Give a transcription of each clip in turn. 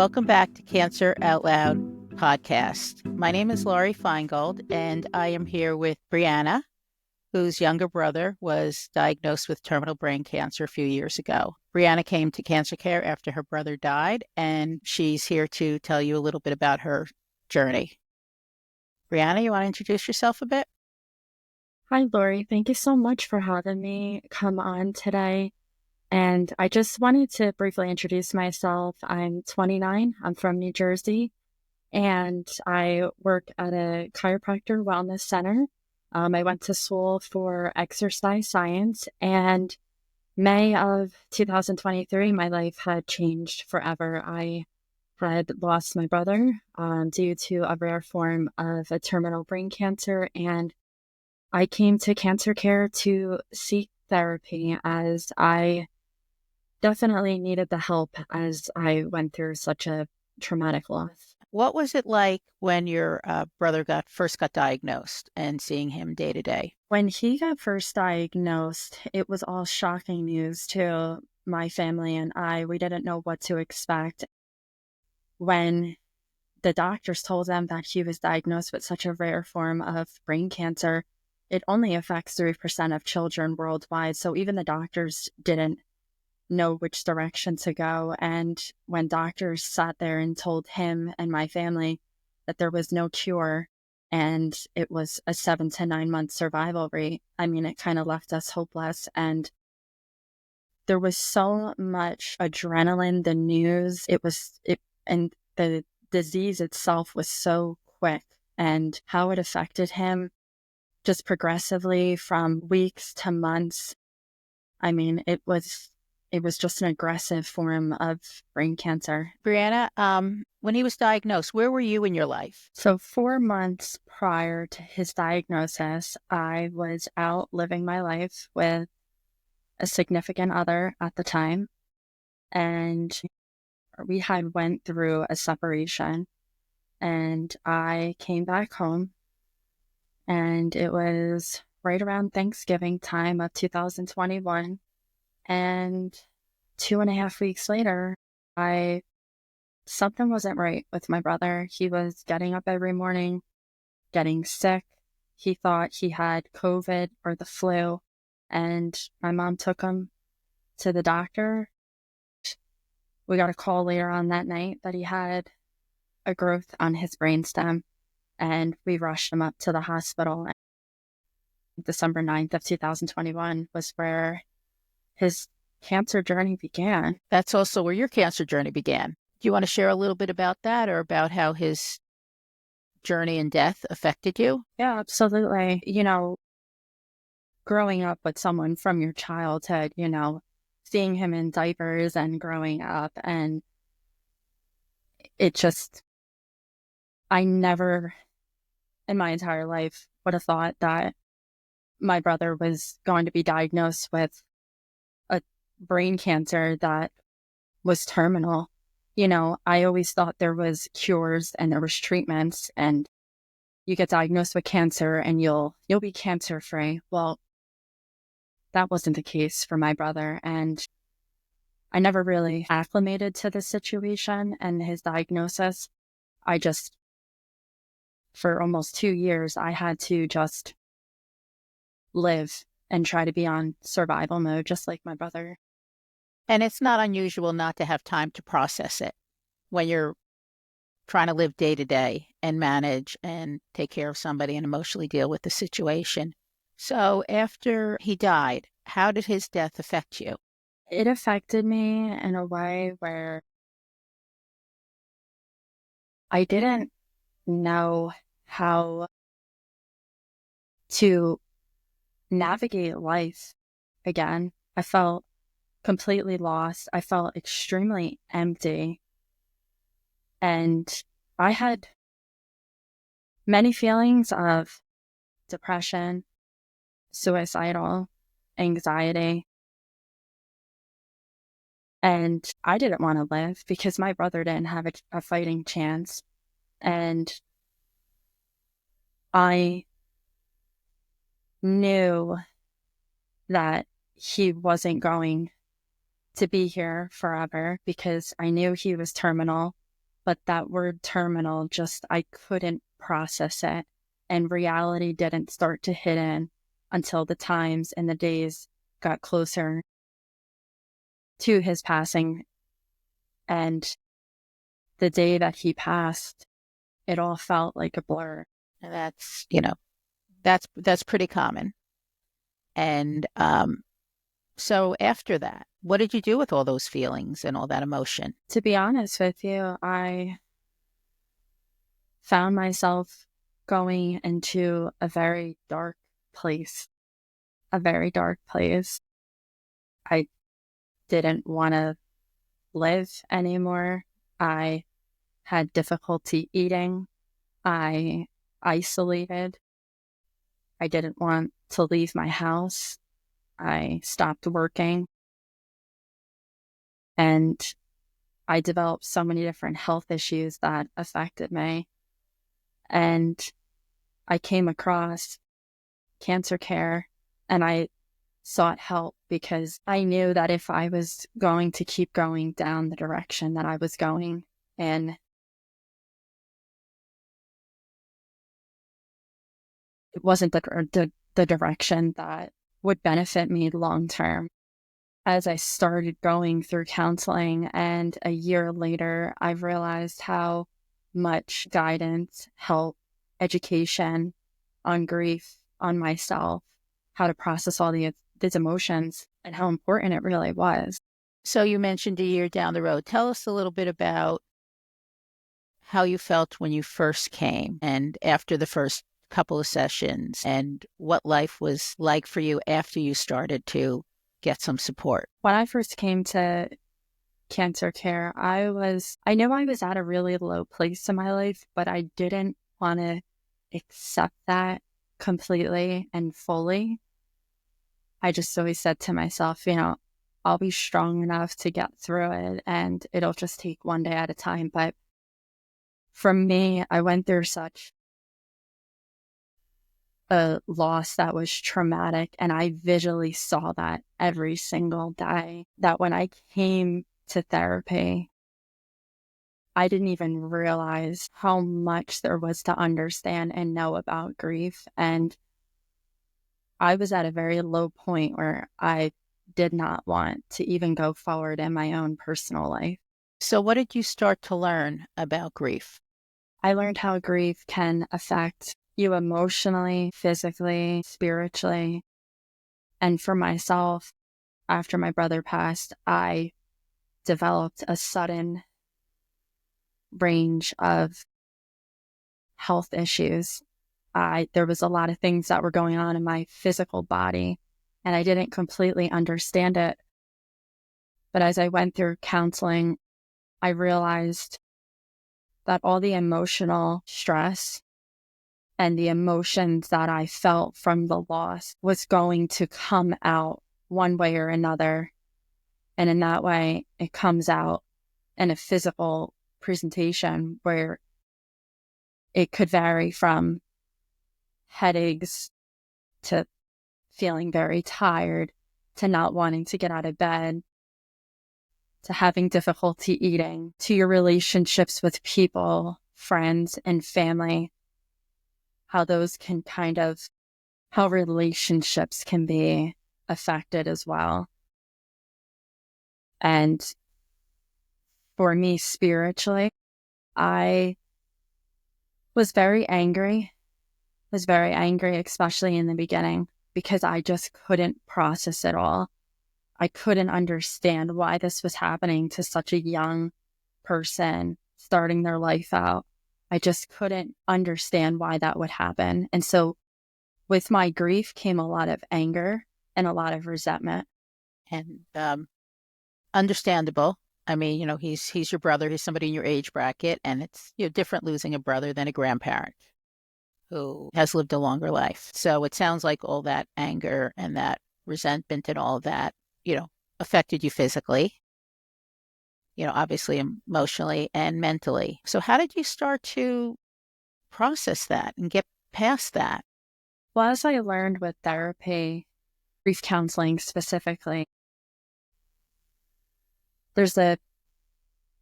Welcome back to Cancer Out Loud podcast. My name is Laurie Feingold, and I am here with Briana, whose younger brother was diagnosed with terminal brain cancer a few years ago. Briana came to Cancer Care after her brother died, and she's here to tell you a little bit about her journey. Briana, you want to introduce yourself a bit? Hi, Laurie. Thank you so much for having me come on today. And I just wanted to briefly introduce myself. I'm 29. I'm from New Jersey, and I work at a chiropractor wellness center. I went to school for exercise science, and May of 2023, my life had changed forever. I had lost my brother due to a rare form of a terminal brain cancer, and I came to Cancer Care to seek therapy as I definitely needed the help as I went through such a traumatic loss. What was it like when your brother first got diagnosed and seeing him day to day? When he got first diagnosed, it was all shocking news to my family and I. We didn't know what to expect. When the doctors told them that he was diagnosed with such a rare form of brain cancer, it only affects 3% of children worldwide. So even the doctors didn't know which direction to go. And when doctors sat there and told him and my family that there was no cure and it was a 7 to 9 month survival rate, I mean, it kind of left us hopeless. And there was so much adrenaline, the news, and the disease itself was so quick, and how it affected him just progressively from weeks to months. I mean, it was just an aggressive form of brain cancer. Briana, when he was diagnosed, where were you in your life? So 4 months prior to his diagnosis, I was out living my life with a significant other at the time. And we had went through a separation, and I came back home, and it was right around Thanksgiving time of 2021. And 2.5 weeks later, something wasn't right with my brother. He was getting up every morning, getting sick. He thought he had COVID or the flu, and my mom took him to the doctor. We got a call later on that night that he had a growth on his brainstem, and we rushed him up to the hospital. December 9th of 2021 was where his cancer journey began. That's also where your cancer journey began. Do you want to share a little bit about that, or about how his journey and death affected you? Yeah, absolutely. Growing up with someone from your childhood, seeing him in diapers and growing up, and I never in my entire life would have thought that my brother was going to be diagnosed with a brain cancer that was terminal. I always thought there was cures and there was treatments, and you get diagnosed with cancer and you'll be cancer free. Well, that wasn't the case for my brother, and I never really acclimated to the situation and his diagnosis. For almost 2 years, I had to just live and try to be on survival mode, just like my brother. And it's not unusual not to have time to process it when you're trying to live day to day and manage and take care of somebody and emotionally deal with the situation. So after he died, how did his death affect you? It affected me in a way where I didn't know how to navigate life again. I felt completely lost. I felt extremely empty. And I had many feelings of depression, suicidal, anxiety. And I didn't want to live because my brother didn't have a fighting chance. And I knew that he wasn't going to be here forever because I knew he was terminal. but that word terminal, just, I couldn't process it. And reality didn't start to hit in until the times and the days got closer to his passing. And the day that he passed, it all felt like a blur. And that's pretty common. And so after that, what did you do with all those feelings and all that emotion? To be honest with you, I found myself going into a very dark place, a very dark place. I didn't want to live anymore. I had difficulty eating. I isolated. I didn't want to leave my house. I stopped working, and I developed so many different health issues that affected me. And I came across cancer care, and I sought help because I knew that if I was going to keep going down the direction that I was going in, it wasn't the direction that would benefit me long term. As I started going through counseling, and a year later, I realized how much guidance, help, education on grief, on myself, how to process all these emotions, and how important it really was. So you mentioned a year down the road. Tell us a little bit about how you felt when you first came and after the first couple of sessions, and what life was like for you after you started to get some support. When I first came to cancer care, I knew I was at a really low place in my life, but I didn't want to accept that completely and fully. I just always said to myself, I'll be strong enough to get through it, and it'll just take one day at a time. But for me, I went through such a loss that was traumatic, and I visually saw that every single day, that when I came to therapy, I didn't even realize how much there was to understand and know about grief. And I was at a very low point where I did not want to even go forward in my own personal life. So what did you start to learn about grief? I learned how grief can affect you emotionally, physically, spiritually. And for myself, after my brother passed, I developed a sudden range of health issues. There was a lot of things that were going on in my physical body, and I didn't completely understand it. But as I went through counseling, I realized that all the emotional stress and the emotions that I felt from the loss was going to come out one way or another. And in that way, it comes out in a physical presentation where it could vary from headaches to feeling very tired, to not wanting to get out of bed, to having difficulty eating, to your relationships with people, friends, and family, how relationships can be affected as well. And for me, spiritually, I was very angry, especially in the beginning, because I just couldn't process it all. I couldn't understand why this was happening to such a young person starting their life out. I just couldn't understand why that would happen. And so with my grief came a lot of anger and a lot of resentment. And understandable. I mean, he's your brother. He's somebody in your age bracket, and it's different losing a brother than a grandparent who has lived a longer life. So it sounds like all that anger and that resentment and all of that, affected you physically, obviously emotionally and mentally. So how did you start to process that and get past that? Well, as I learned with therapy, grief counseling specifically, there's a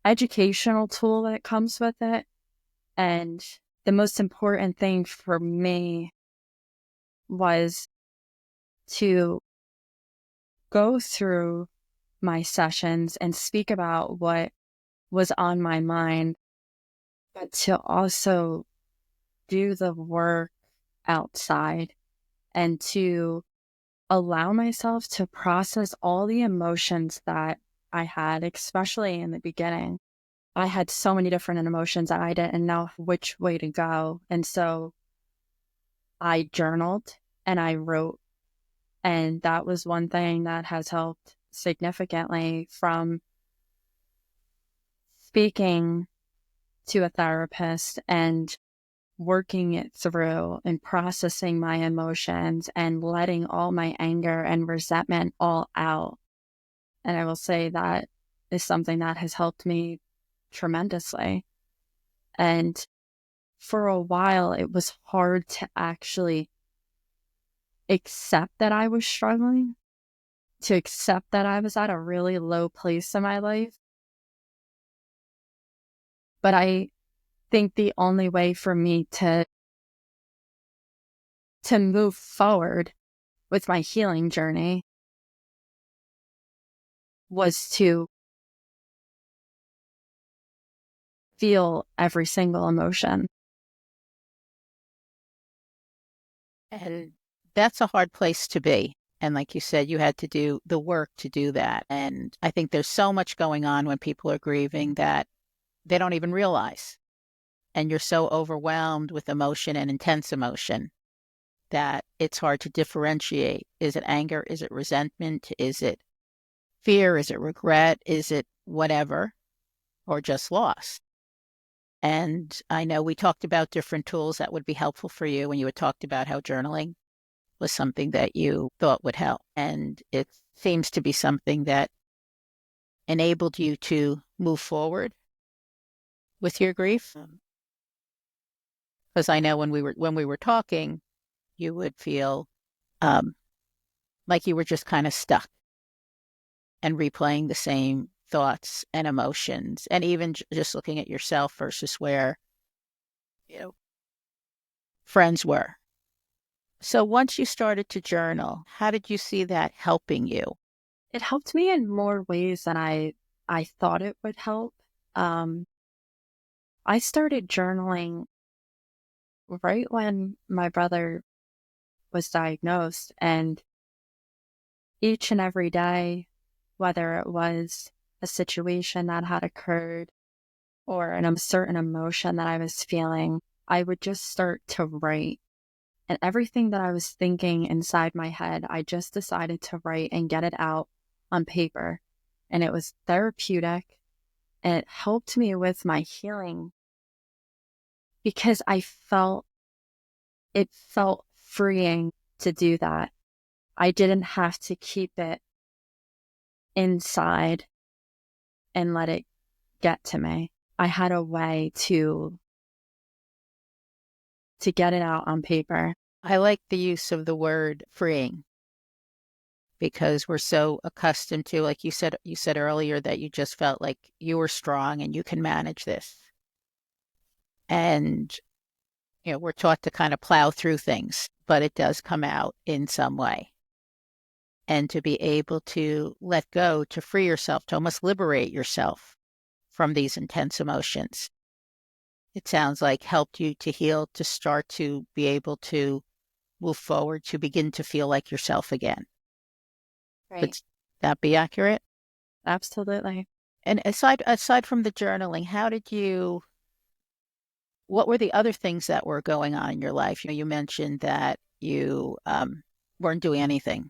educational tool that comes with it. And the most important thing for me was to go through my sessions and speak about what was on my mind, but to also do the work outside and to allow myself to process all the emotions that I had, especially in the beginning. I had so many different emotions and I didn't know which way to go. And so I journaled and I wrote. And that was one thing that has helped significantly from speaking to a therapist and working it through and processing my emotions and letting all my anger and resentment all out. And I will say that is something that has helped me tremendously. And for a while, it was hard to actually accept that I was struggling, to accept that I was at a really low place in my life. But I think the only way for me to move forward with my healing journey was to feel every single emotion. And that's a hard place to be. And like you said, you had to do the work to do that. And I think there's so much going on when people are grieving that they don't even realize. And you're so overwhelmed with emotion and intense emotion that it's hard to differentiate. Is it anger? Is it resentment? Is it fear? Is it regret? Is it whatever? Or just loss? And I know we talked about different tools that would be helpful for you when you had talked about how journaling was something that you thought would help. And it seems to be something that enabled you to move forward with your grief. Because I know when we were talking, you would feel um, like you were just kind of stuck and replaying the same thoughts and emotions, and even just looking at yourself versus where you know friends were. So once you started to journal, how did you see that helping you? It helped me in more ways than I thought it would help. Um, I started journaling right when my brother was diagnosed, and each and every day, whether it was a situation that had occurred or a certain emotion that I was feeling, I would just start to write. And everything that I was thinking inside my head, I just decided to write and get it out on paper. And it was therapeutic. And it helped me with my healing because it felt freeing to do that. I didn't have to keep it inside and let it get to me. I had a way to get it out on paper. I like the use of the word freeing because we're so accustomed to, like you said earlier, that you just felt like you were strong and you can manage this. And, we're taught to kind of plow through things, but it does come out in some way. And to be able to let go, to free yourself, to almost liberate yourself from these intense emotions, it sounds like helped you to heal, to start to be able to move forward, to begin to feel like yourself again. Would Right. that be accurate? Absolutely. And aside from the journaling, what were the other things that were going on in your life? You mentioned that you weren't doing anything.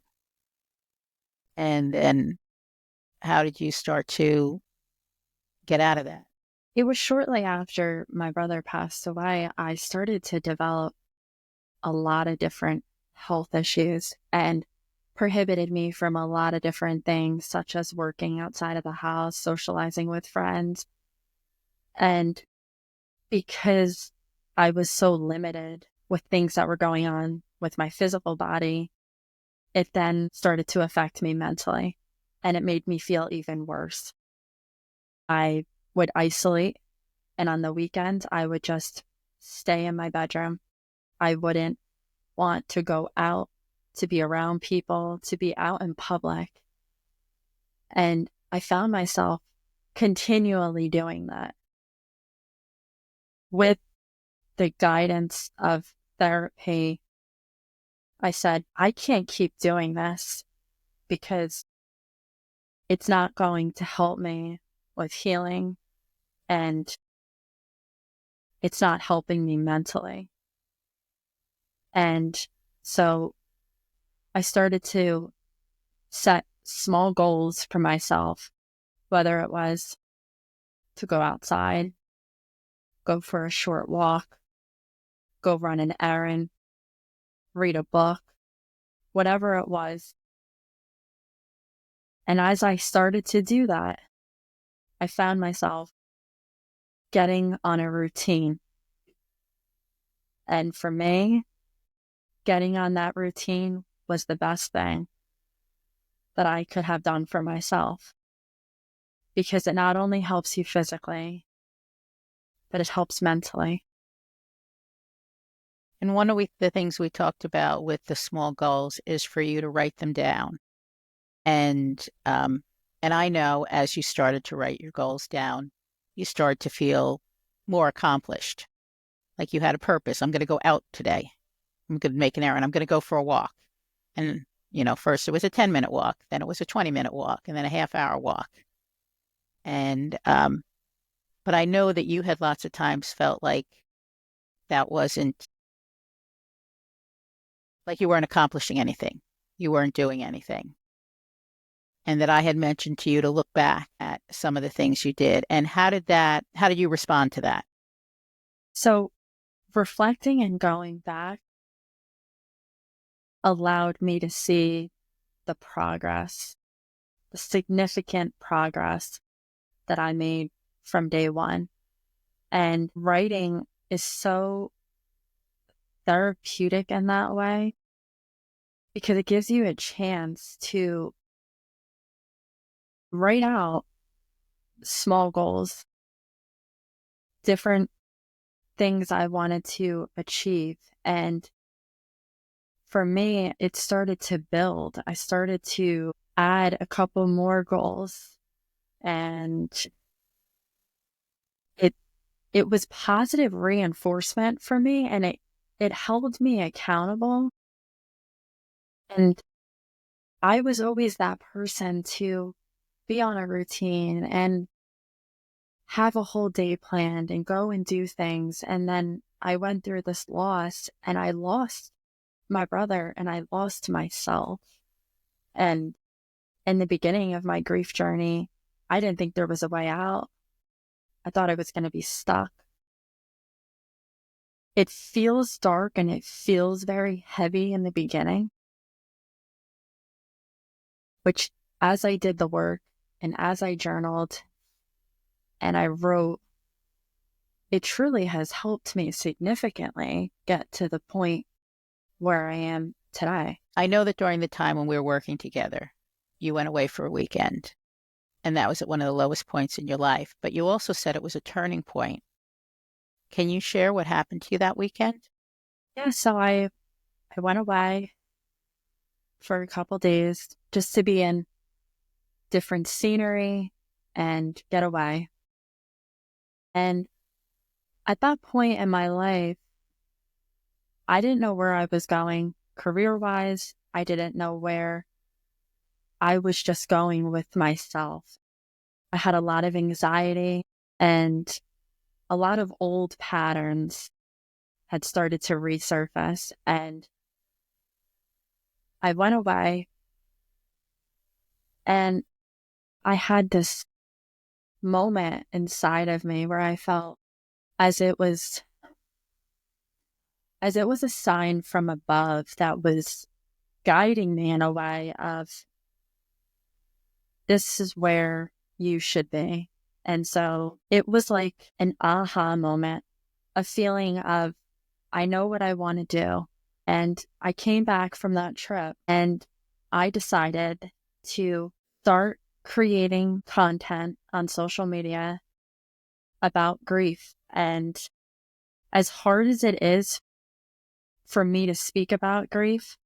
And then how did you start to get out of that? It was shortly after my brother passed away, I started to develop a lot of different health issues and prohibited me from a lot of different things, such as working outside of the house, socializing with friends. And because I was so limited with things that were going on with my physical body, it then started to affect me mentally and it made me feel even worse. I would isolate. And on the weekends, I would just stay in my bedroom. I wouldn't want to go out, to be around people, to be out in public. And I found myself continually doing that with the guidance of therapy. I said, I can't keep doing this because it's not going to help me with healing and it's not helping me mentally. And so I started to set small goals for myself, whether it was to go outside, go for a short walk, go run an errand, read a book, whatever it was. And as I started to do that, I found myself getting on a routine. And for me, getting on that routine was the best thing that I could have done for myself because it not only helps you physically, but it helps mentally. And one of the things we talked about with the small goals is for you to write them down. And I know as you started to write your goals down, you started to feel more accomplished, like you had a purpose. I'm going to go out today. I'm going to make an errand. I'm going to go for a walk. And, first it was a 10-minute walk, then it was a 20-minute walk, and then a half-hour walk. And, but I know that you had lots of times felt like that wasn't, like you weren't accomplishing anything. You weren't doing anything. And that I had mentioned to you to look back at some of the things you did. And how did you respond to that? So reflecting and going back allowed me to see the progress, the significant progress that I made from day one. And writing is so therapeutic in that way because it gives you a chance to write out small goals, different things I wanted to achieve. And for me, it started to build. I started to add a couple more goals and it was positive reinforcement for me and it held me accountable. And I was always that person to be on a routine and have a whole day planned and go and do things. And then I went through this loss and I lost my brother and I lost myself. And in the beginning of my grief journey, I didn't think there was a way out. I thought I was going to be stuck. It feels dark and it feels very heavy in the beginning, which as I did the work and as I journaled and I wrote, it truly has helped me significantly get to the point where I am today. I know that during the time when we were working together, you went away for a weekend, and that was at one of the lowest points in your life. But you also said it was a turning point. Can you share what happened to you that weekend? Yeah, so I went away for a couple days just to be in different scenery and get away. And at that point in my life, I didn't know where I was going career-wise. I didn't know where I was just going with myself. I had a lot of anxiety and a lot of old patterns had started to resurface. And I went away and I had this moment inside of me where I felt as it was a sign from above that was guiding me in a way of this is where you should be. And so it was like an aha moment, a feeling of I know what I want to do. And I came back from that trip and I decided to start creating content on social media about grief. And as hard as it is for me to speak about grief,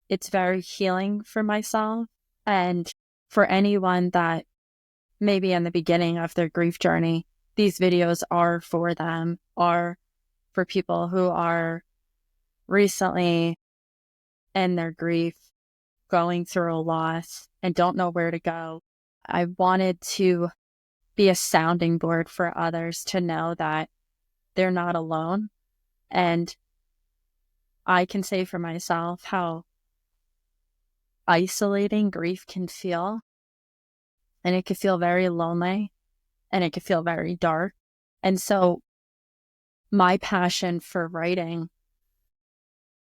it's very healing for myself and for anyone that maybe in the beginning of their grief journey, these videos are for them, are for people who are recently in their grief, going through a loss and don't know where to go. I wanted to be a sounding board for others to know that they're not alone. And I can say for myself how isolating grief can feel. And it can feel very lonely and it can feel very dark. And so my passion for writing,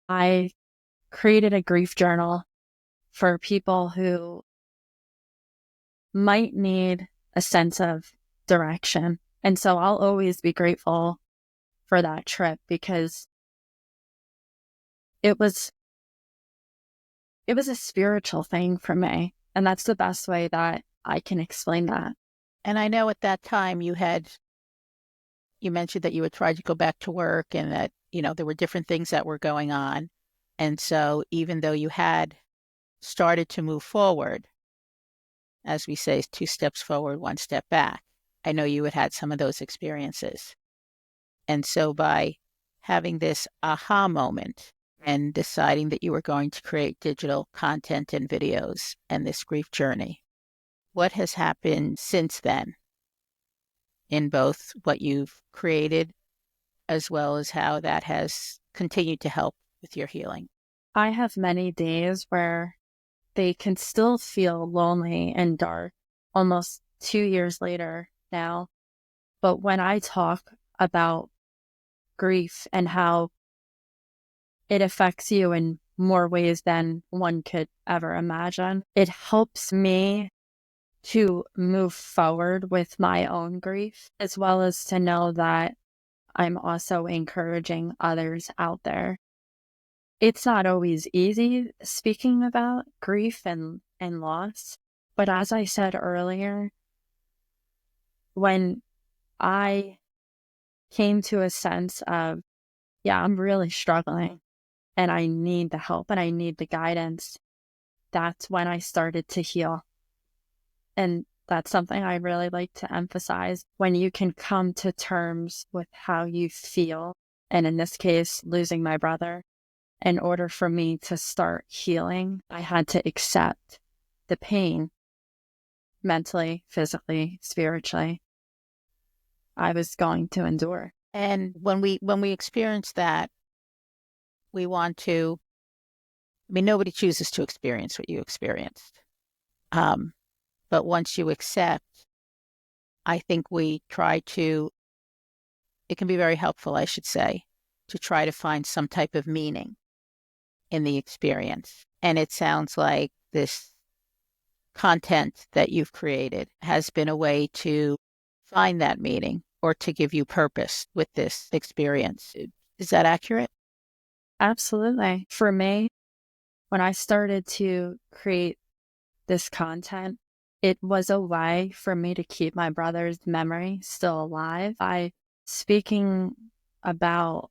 I created a grief journal for people who might need a sense of direction. And so I'll always be grateful for that trip because it was a spiritual thing for me. And that's the best way that I can explain that. And I know at that time you mentioned that you had tried to go back to work and that, there were different things that were going on. And so even though you had started to move forward, as we say, 2 steps forward, 1 step back, I know you had some of those experiences. And so by having this aha moment and deciding that you were going to create digital content and videos and this grief journey, what has happened since then in both what you've created as well as how that has continued to help with your healing? I have many days where they can still feel lonely and dark almost 2 years later now. But when I talk about grief and how it affects you in more ways than one could ever imagine, it helps me to move forward with my own grief, as well as to know that I'm also encouraging others out there. It's not always easy speaking about grief and loss, but as I said earlier, when I came to a sense of, yeah, I'm really struggling and I need the help and I need the guidance, that's when I started to heal. And that's something I really like to emphasize. When you can come to terms with how you feel, and in this case, losing my brother, in order for me to start healing, I had to accept the pain mentally, physically, spiritually. I was going to endure. And when we experience that, we want to, nobody chooses to experience what you experienced. But once you accept, I think we try to, it can be very helpful, I should say, to try to find some type of meaning in the experience. And it sounds like this content that you've created has been a way to find that meaning or to give you purpose with this experience. Is that accurate? Absolutely. For me, when I started to create this content, it was a way for me to keep my brother's memory still alive by speaking about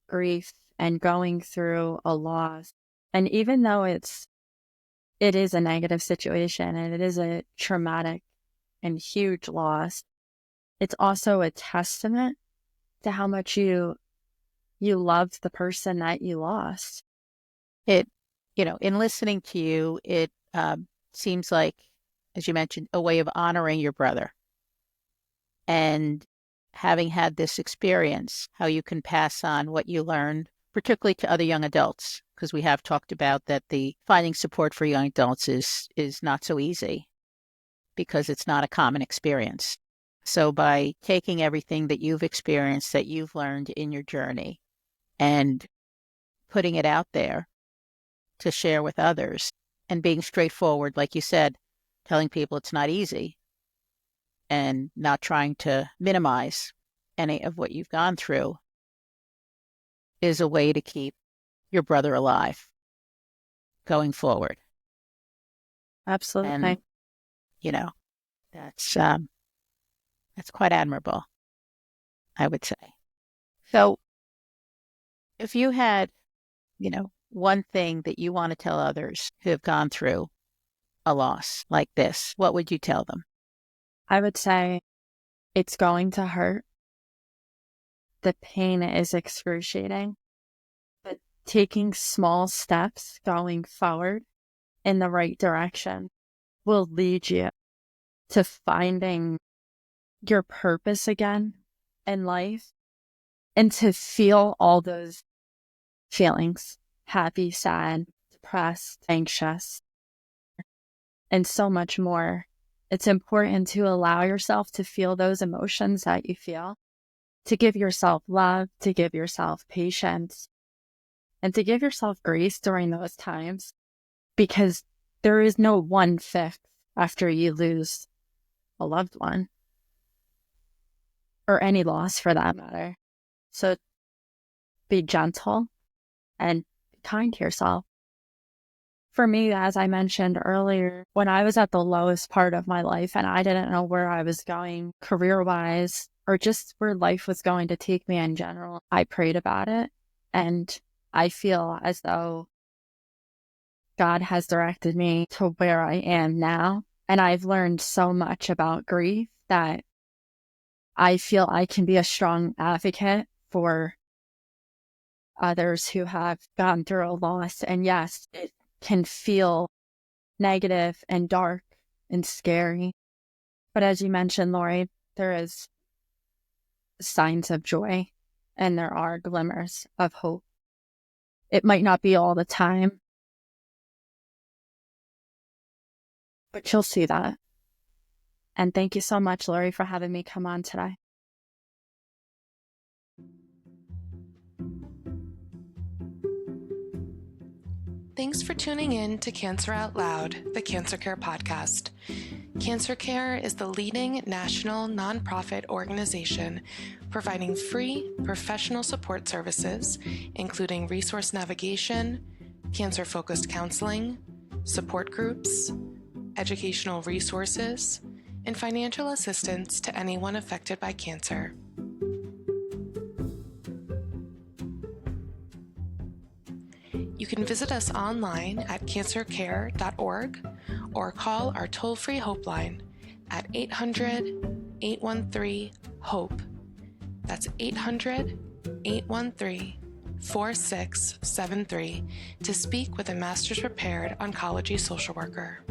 grief and going through a loss. And even though it is a negative situation and it is a traumatic and huge loss, it's also a testament to how much you loved the person that you lost. It, in listening to you, it seems like, as you mentioned, a way of honoring your brother. And having had this experience, how you can pass on what you learned, particularly to other young adults, because we have talked about that the finding support for young adults is not so easy because it's not a common experience. So by taking everything that you've experienced, that you've learned in your journey, and putting it out there to share with others and being straightforward, like you said, telling people it's not easy and not trying to minimize any of what you've gone through is a way to keep your brother alive going forward. And, Absolutely. you know, that's, That's quite admirable, I would say. So if you had, one thing that you want to tell others who have gone through a loss like this, what would you tell them? I would say it's going to hurt. The pain is excruciating, but taking small steps going forward in the right direction will lead you to finding your purpose again in life and to feel all those feelings: happy, sad, depressed, anxious, and so much more. It's important to allow yourself to feel those emotions that you feel, to give yourself love, to give yourself patience, and to give yourself grace during those times, because there is no one fix after you lose a loved one or any loss for that matter. So be gentle and be kind to yourself. For me, as I mentioned earlier, when I was at the lowest part of my life and I didn't know where I was going career-wise or just where life was going to take me in general, I prayed about it. And I feel as though God has directed me to where I am now. And I've learned so much about grief that I feel I can be a strong advocate for others who have gone through a loss. And yes, it can feel negative and dark and scary. But as you mentioned, Laurie, there is signs of joy and there are glimmers of hope. It might not be all the time, but you'll see that. And thank you so much, Laurie, for having me come on today. Thanks for tuning in to Cancer Out Loud, the Cancer Care podcast. Cancer Care is the leading national nonprofit organization providing free professional support services, including resource navigation, cancer-focused counseling, support groups, educational resources, and financial assistance to anyone affected by cancer. You can visit us online at cancercare.org or call our toll-free Hope line at 800-813-HOPE. That's 800-813-4673 to speak with a master's prepared oncology social worker.